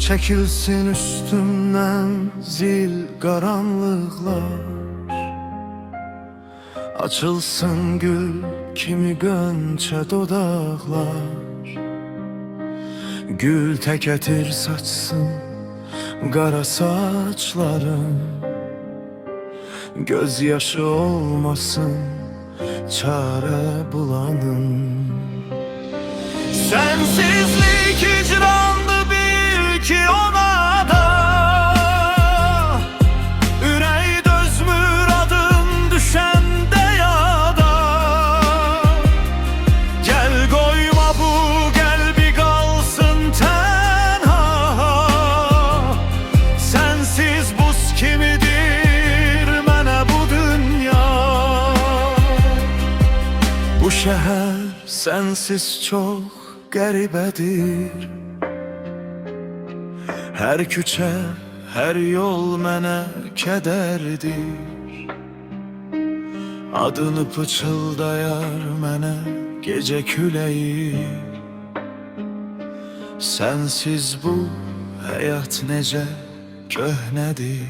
Çekilsin üstümden zil karanlıklar, açılsın gül kimi gönçe dodaklar. Gül tek etir saçsın kara saçların, gözyaşı olmasın çare bulanın. Sensizlik hicrandı bil ki ona da, ürək dözmür adın düşende ya da. Gel koyma bu kalbi kalsın tenha, sensiz buz kimidir mənə bu dünya. Bu şehir sensiz çok qəribədir, her küçə, her yol mənə kədərdir. Adını pıçıldayar mənə gece küləyi. Sensiz bu həyat necə köhnədir.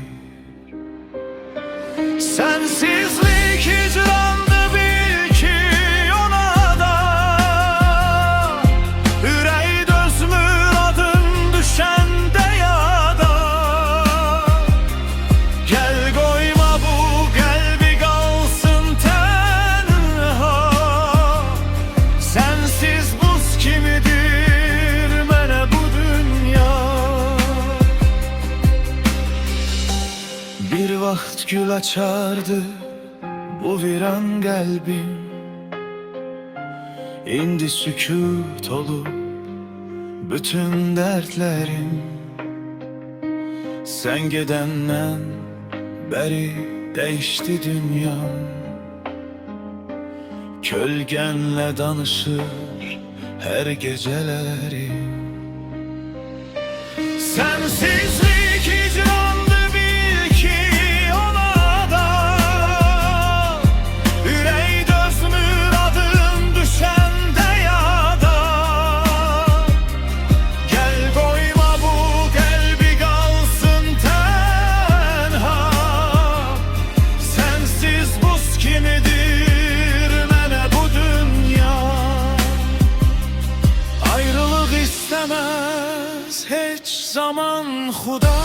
Sensizlik hicrandı bil ki ona da, ürək dözmür adın düşende ya da. Gel koyma bu kalbi kalsın tenha, sensiz buz kimidir mənə bu dünya. Bir vaxt gül açardı bu viran kalbim, indi sükut olup bütün dertlerim. Sen gidenden beri değişti dünyam, kölgenle danışır her geceleri. Sensizlik hicrandı bil ki ona da, ürək dözmür adın düşende ya da. Gel koyma bu kalbi kalsın tenha, sensiz buz kimidir mənə bu dünya. Ayrılık istemez hiç zaman Xuda,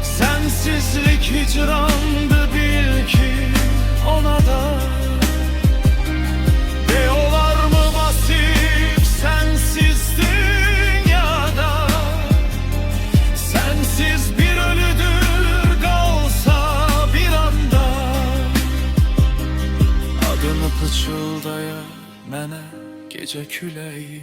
sensizlik hicrandı bil ki ona da. De olar mı basip sensiz dünyada, sensiz bir ölüdür kalsa bir anda. Adını pıçıldayar mənə gece küləyi.